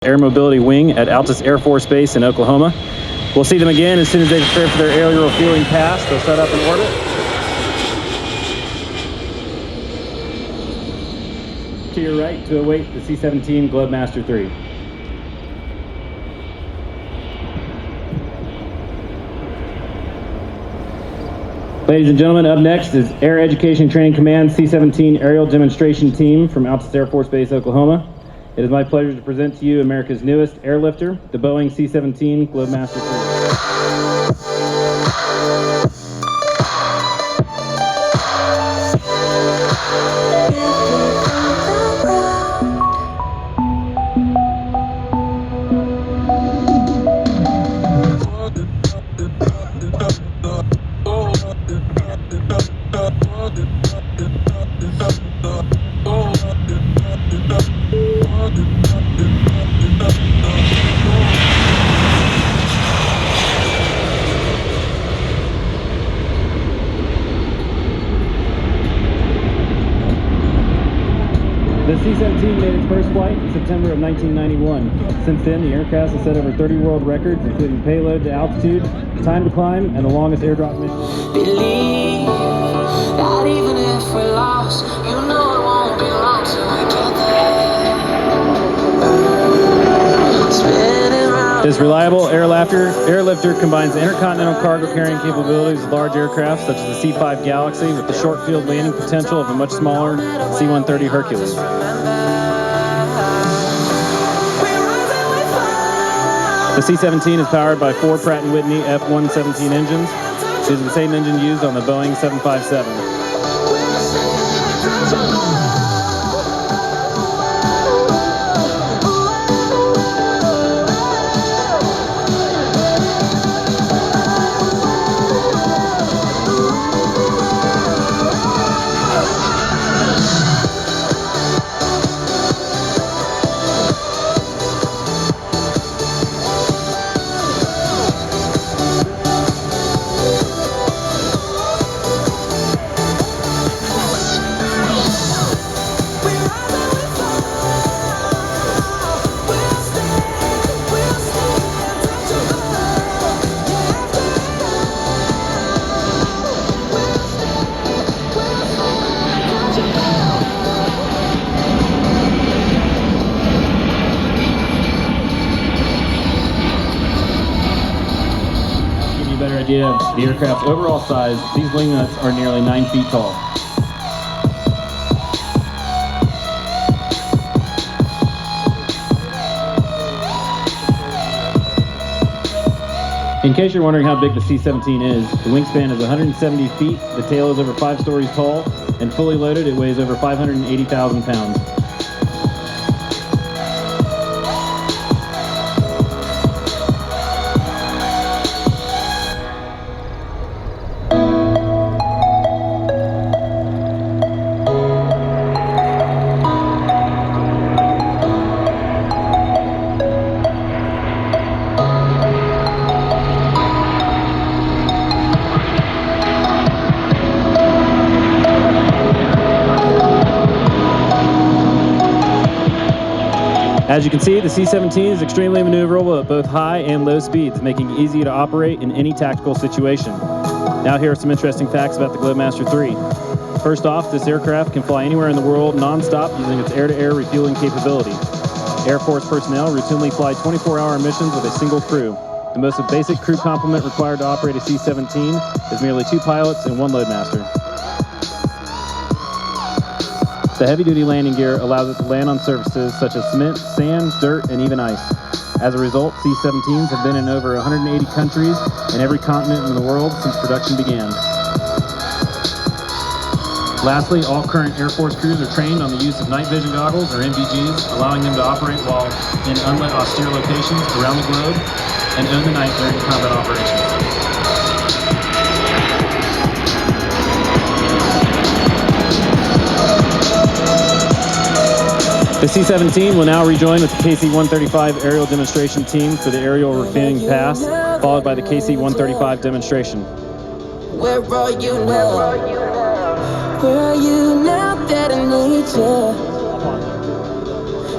Air Mobility Wing at Altus Air Force Base in Oklahoma. We'll see them again as soon as they prepare for their aerial refueling pass. They'll set up in orbit. To your right to await the C-17 Globemaster III. Ladies and gentlemen, up next is Air Education Training Command C-17 Aerial Demonstration Team from Altus Air Force Base, Oklahoma. It is my pleasure to present to you America's newest airlifter, the Boeing C-17 Globemaster III. The C-17 made its first flight in September of 1991. Since then, the aircraft has set over 30 world records, including payload to altitude, time to climb, and the longest airdrop mission. Believe that even if we're lost, you know it won't be long till we get there. This reliable airlifter combines the intercontinental cargo carrying capabilities of large aircraft such as the C-5 Galaxy with the short field landing potential of a much smaller C-130 Hercules. The C-17 is powered by 4 Pratt & Whitney F-117 engines. These are the same engine used on the Boeing 757. Better idea of the aircraft's overall size, these wing nuts are nearly 9 feet tall. In case you're wondering how big the C-17 is, the wingspan is 170 feet, the tail is over 5 stories tall, and fully loaded it weighs over 580,000 pounds. As you can see, the C-17 is extremely maneuverable at both high and low speeds, making it easy to operate in any tactical situation. Now here are some interesting facts about the Globemaster III. First off, this aircraft can fly anywhere in the world non-stop using its air-to-air refueling capability. Air Force personnel routinely fly 24-hour missions with a single crew. The most basic crew complement required to operate a C-17 is merely 2 pilots and 1 loadmaster. The heavy-duty landing gear allows it to land on surfaces such as cement, sand, dirt, and even ice. As a result, C-17s have been in over 180 countries and every continent in the world since production began. Lastly, all current Air Force crews are trained on the use of night vision goggles, or NVGs, allowing them to operate while in unlit austere locations around the globe and own the night during combat operations. The C-17 will now rejoin with the KC-135 Aerial Demonstration Team for the aerial refueling pass, followed by the KC-135 demonstration. Where are you now? Where are you now that I need you?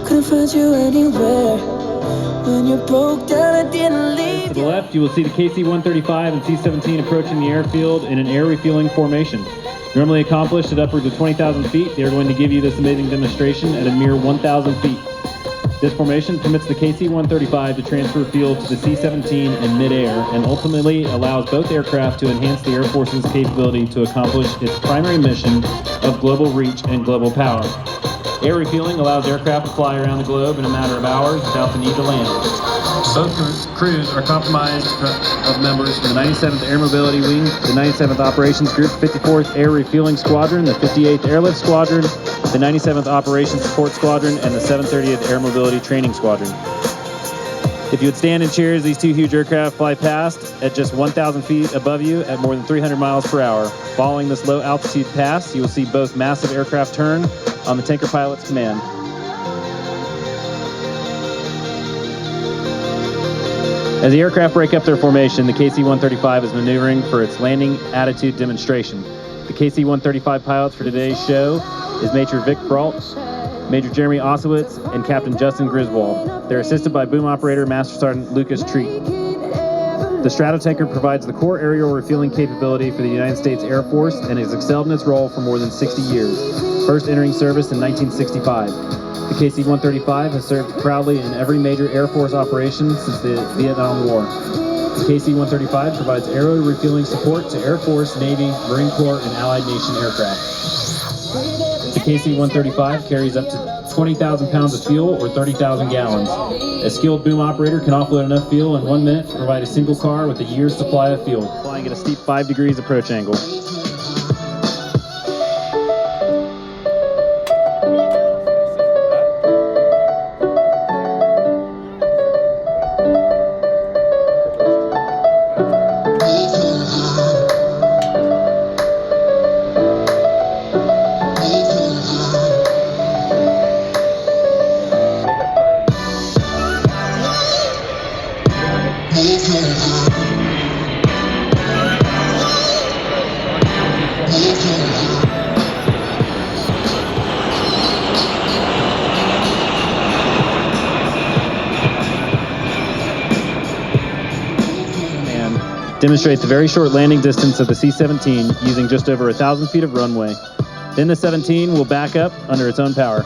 Couldn't find you anywhere. you broke down, I didn't leave. To the left, you will see the KC-135 and C-17 approaching the airfield in an air refueling formation. Normally accomplished at upwards of 20,000 feet, they are going to give you this amazing demonstration at a mere 1,000 feet. This formation permits the KC-135 to transfer fuel to the C-17 in midair and ultimately allows both aircraft to enhance the Air Force's capability to accomplish its primary mission of global reach and global power. Air refueling allows aircraft to fly around the globe in a matter of hours without the need to land. Both crews are comprised of members from the 97th Air Mobility Wing, the 97th Operations Group, 54th Air Refueling Squadron, the 58th Airlift Squadron, the 97th Operations Support Squadron, and the 730th Air Mobility Training Squadron. If you would stand in cheers, these two huge aircraft fly past at just 1,000 feet above you at more than 300 miles per hour. Following this low altitude pass, you will see both massive aircraft turn on the tanker pilot's command. As the aircraft break up their formation, the KC-135 is maneuvering for its landing attitude demonstration. The KC-135 pilots for today's show is Major Vic Brault, Major Jeremy Osowitz, and Captain Justin Griswold. They're assisted by boom operator Master Sergeant Lucas Treat. The Stratotanker provides the core aerial refueling capability for the United States Air Force and has excelled in its role for more than 60 years, first entering service in 1965. The KC-135 has served proudly in every major Air Force operation since the Vietnam War. The KC-135 provides aero refueling support to Air Force, Navy, Marine Corps, and Allied nation aircraft. The KC-135 carries up to 20,000 pounds of fuel or 30,000 gallons. A skilled boom operator can offload enough fuel in 1 minute to provide a single car with a year's supply of fuel, flying at a steep 5 degrees approach angle. Demonstrates the very short landing distance of the C-17 using just over 1,000 feet of runway. Then the 17 will back up under its own power.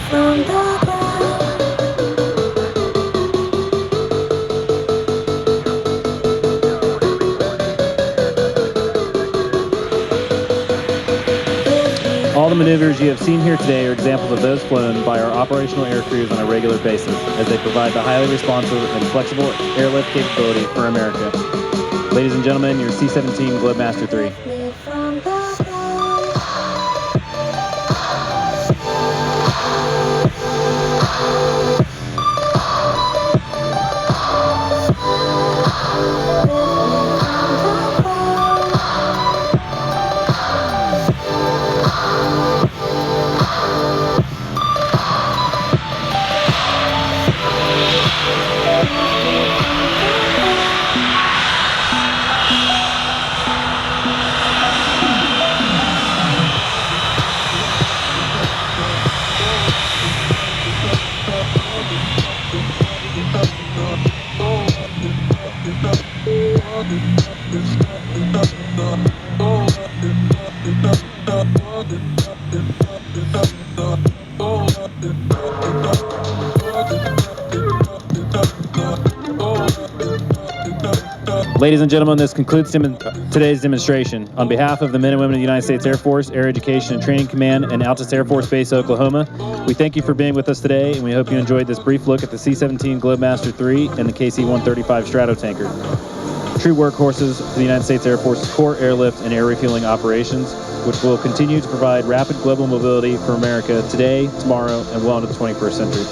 From the ground. All the maneuvers you have seen here today are examples of those flown by our operational air crews on a regular basis, as they provide the highly responsive and flexible airlift capability for America. Ladies and gentlemen, your C-17 Globemaster III. Ladies and gentlemen, this concludes today's demonstration. On behalf of the men and women of the United States Air Force, Air Education and Training Command, and Altus Air Force Base, Oklahoma, we thank you for being with us today, and we hope you enjoyed this brief look at the C-17 Globemaster III and the KC-135 Stratotanker. True workhorses for the United States Air Force's core airlift and air refueling operations, which will continue to provide rapid global mobility for America today, tomorrow, and well into the 21st century.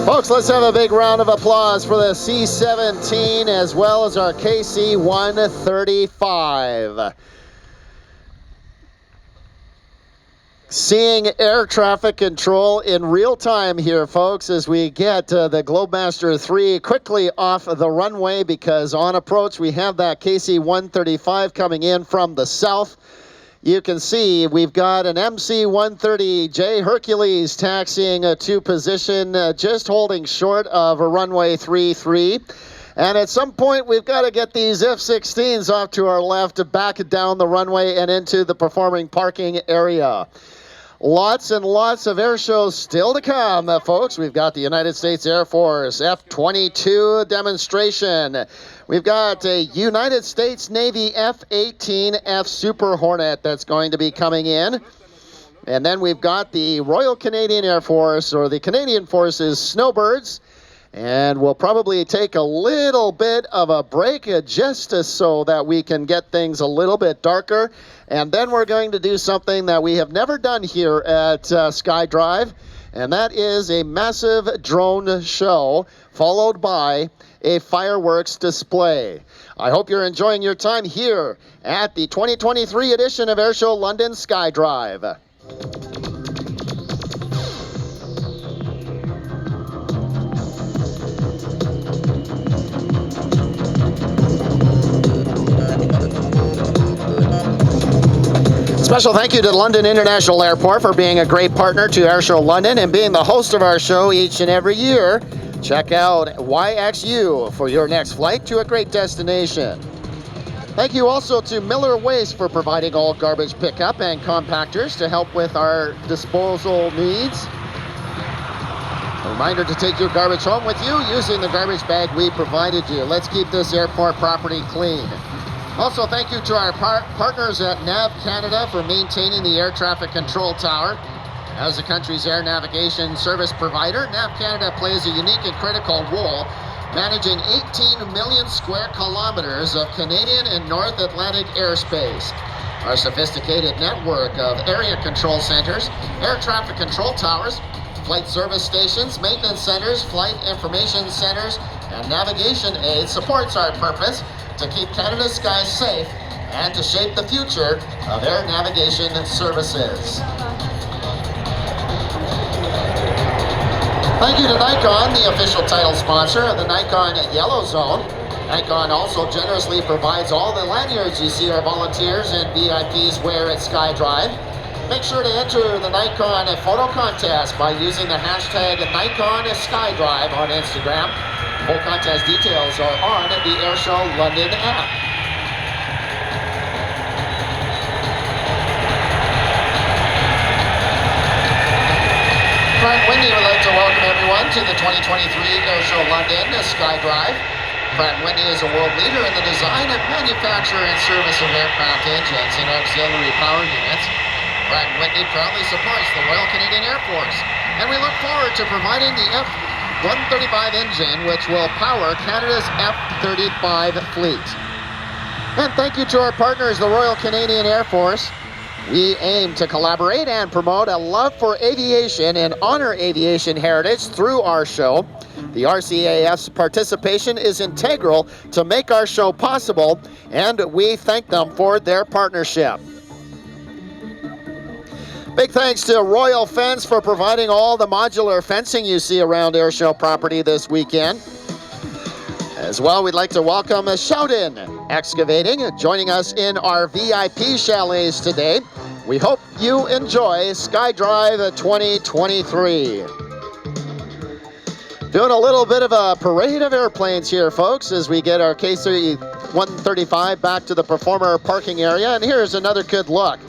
Folks, let's have a big round of applause for the C-17 as well as our KC-135. Seeing air traffic control in real time here, folks, as we get the Globemaster III quickly off the runway, because on approach we have that KC-135 coming in from the south. You can see we've got an MC-130J Hercules taxiing to position, just holding short of a runway 33. And at some point, we've got to get these F-16s off to our left, back down the runway and into the performing parking area. Lots and lots of air shows still to come, folks. We've got the United States Air Force F-22 demonstration. We've got a United States Navy F-18F Super Hornet that's going to be coming in. And then we've got the Royal Canadian Air Force, or the Canadian Forces Snowbirds. And we'll probably take a little bit of a break just so that we can get things a little bit darker. And then we're going to do something that we have never done here at SkyDrive, and that is a massive drone show followed by a fireworks display. I hope you're enjoying your time here at the 2023 edition of Airshow London SkyDrive. Special thank you to London International Airport for being a great partner to Airshow London and being the host of our show each and every year. Check out YXU for your next flight to a great destination. Thank you also to Miller Waste for providing all garbage pickup and compactors to help with our disposal needs. A reminder to take your garbage home with you using the garbage bag we provided you. Let's keep this airport property clean. Also, thank you to our partners at Nav Canada for maintaining the air traffic control tower. As the country's air navigation service provider, Nav Canada plays a unique and critical role managing 18 million square kilometers of Canadian and North Atlantic airspace. Our sophisticated network of area control centers, air traffic control towers, flight service stations, maintenance centers, flight information centers, and navigation aids supports our purpose to keep Canada's skies safe and to shape the future of air navigation services. Thank you to Nikon, the official title sponsor of the Nikon Yellow Zone. Nikon also generously provides all the lanyards you see our volunteers and VIPs wear at SkyDrive. Make sure to enter the Nikon photo contest by using the hashtag NikonSkyDrive on Instagram. Full contest details are on the Airshow London app. Pratt & Whitney would like to welcome everyone to the 2023 Airshow London SkyDrive. Pratt & Whitney is a world leader in the design and manufacture and service of aircraft engines and auxiliary power units. Pratt & Whitney proudly supports the Royal Canadian Air Force, and we look forward to providing the F-135 engine, which will power Canada's F-35 fleet. And thank you to our partners, the Royal Canadian Air Force. We aim to collaborate and promote a love for aviation and honor aviation heritage through our show. The RCAF's participation is integral to make our show possible, and we thank them for their partnership. Big thanks to Royal Fence for providing all the modular fencing you see around Airshow property this weekend. As well, we'd like to welcome Shout-In Excavating, joining us in our VIP chalets today. We hope you enjoy SkyDrive 2023. Doing a little bit of a parade of airplanes here, folks, as we get our KC-135 back to the performer parking area. And here's another good look